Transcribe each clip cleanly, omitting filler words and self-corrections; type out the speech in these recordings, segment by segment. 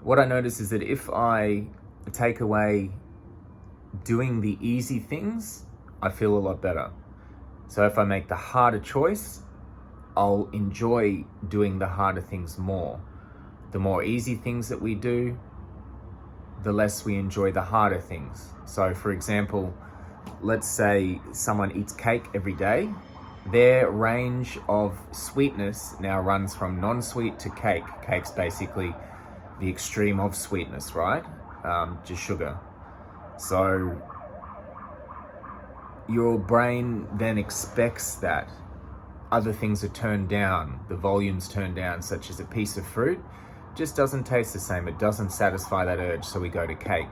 what I notice is that if I take away doing the easy things, I feel a lot better. So if I make the harder choice, I'll enjoy doing the harder things more. The more easy things that we do, the less we enjoy the harder things. So for example, let's say someone eats cake every day. Their range of sweetness now runs from non-sweet to cake. Cake's basically the extreme of sweetness, right? Just sugar. So your brain then expects that other things are turned down, the volume's turned down, such as a piece of fruit just doesn't taste the same. It doesn't satisfy that urge, so we go to cake.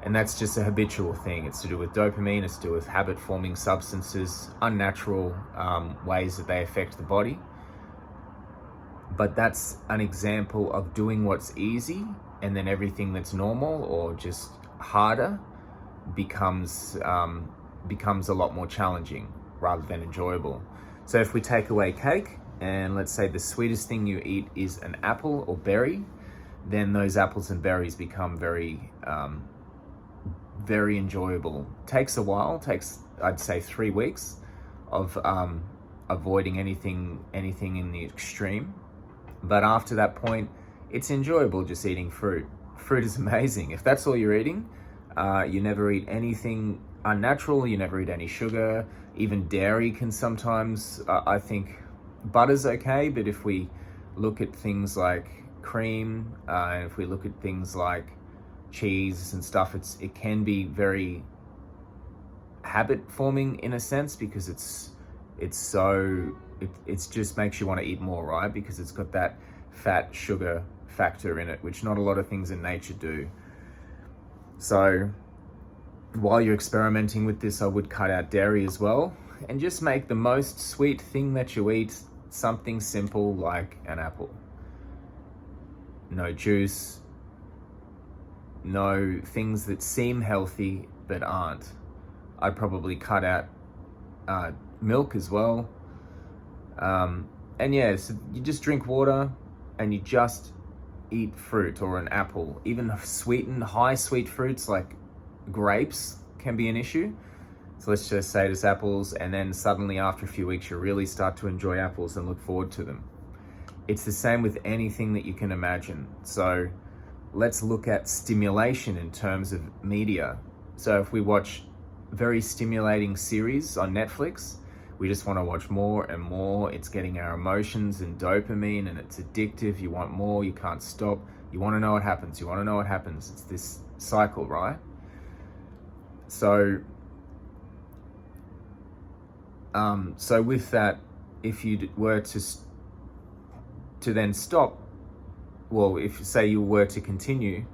And that's just a habitual thing. It's to do with dopamine, it's to do with habit-forming substances, unnatural ways that they affect the body. But that's an example of doing what's easy, and then everything that's normal or just harder becomes a lot more challenging rather than enjoyable. So if we take away cake, and let's say the sweetest thing you eat is an apple or berry, then those apples and berries become very enjoyable. Takes a while, I'd say 3 weeks of avoiding anything in the extreme. But after that point, it's enjoyable just eating fruit. Fruit is amazing. If that's all you're eating, you never eat anything unnatural, you never eat any sugar. Even dairy can sometimes, I think butter's okay, but if we look at things like cream, and if we look at things like cheese and stuff, it can be very habit forming in a sense, because it just makes you want to eat more, right? Because it's got that fat sugar factor in it, which not a lot of things in nature do. So while you're experimenting with this, I would cut out dairy as well, and just make the most sweet thing that you eat something simple like an apple. No juice, no things that seem healthy but aren't. I'd probably cut out milk as well. And yeah, so you just drink water and you just eat fruit or an apple. Even sweetened, high sweet fruits like grapes can be an issue. So let's just say it's apples, and then suddenly after a few weeks you really start to enjoy apples and look forward to them. It's the same with anything that you can imagine. So let's look at stimulation in terms of media. So if we watch very stimulating series on Netflix, we just want to watch more and more. It's getting our emotions and dopamine, and it's addictive. You want more, you can't stop. You want to know what happens. You want to know what happens. It's this cycle, right? So with that, if you were to then stop, well, if say you were to continue,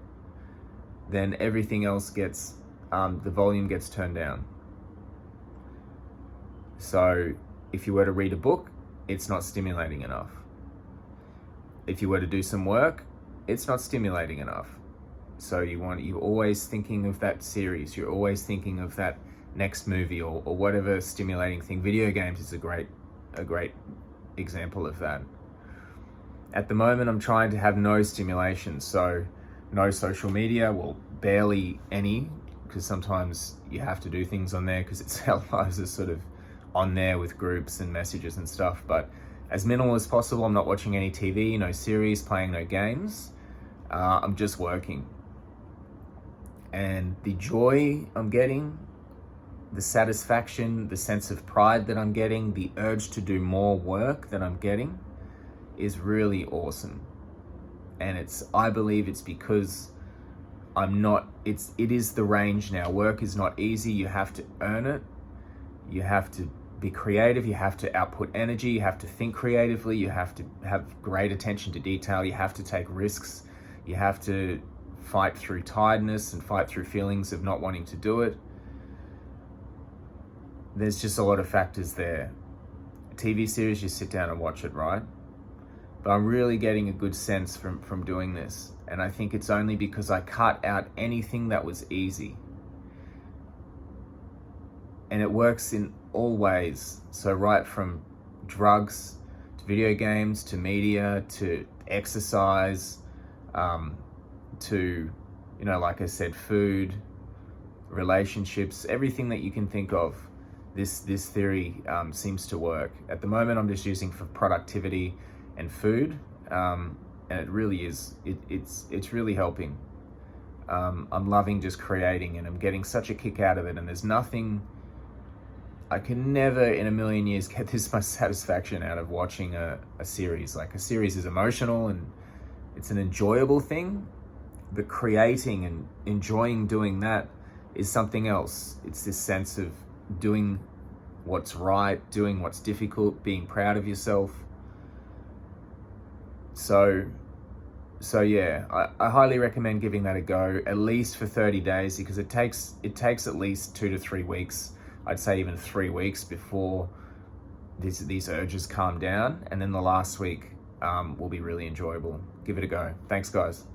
then everything else gets, the volume gets turned down. So if you were to read a book, it's not stimulating enough. If you were to do some work, it's not stimulating enough. So you're always thinking of that series, you're always thinking of that next movie or whatever stimulating thing. Video games is a great example of that. At the moment, I'm trying to have no stimulation, so no social media, well, barely any, because sometimes you have to do things on there because it's our lives are sort of on there with groups and messages and stuff. But as minimal as possible. I'm not watching any TV, no series, playing no games. I'm just working. And the joy I'm getting, the satisfaction, the sense of pride that I'm getting, the urge to do more work that I'm getting is really awesome. And I believe it's because it is the range now. Work is not easy. You have to earn it. You have to be creative. You have to output energy. You have to think creatively. You have to have great attention to detail. You have to take risks. You have to fight through tiredness and fight through feelings of not wanting to do it. There's just a lot of factors there. A TV series, you sit down and watch it, right? But I'm really getting a good sense from doing this. And I think it's only because I cut out anything that was easy. And it works in all ways. So right from drugs, to video games, to media, to exercise, to, like I said, food, relationships, everything that you can think of. This theory seems to work. At the moment, I'm just using for productivity and food, and it really is. It's really helping. I'm loving just creating, and I'm getting such a kick out of it. And there's nothing. I can never in a million years get this much satisfaction out of watching a series. Like, a series is emotional and it's an enjoyable thing, but creating and enjoying doing that is something else. It's this sense of doing what's right, doing what's difficult, being proud of yourself. So yeah, I highly recommend giving that a go, at least for 30 days, because it takes at least 2 to 3 weeks. I'd say even 3 weeks before these urges calm down, and then the last week will be really enjoyable. Give it a go. Thanks, guys.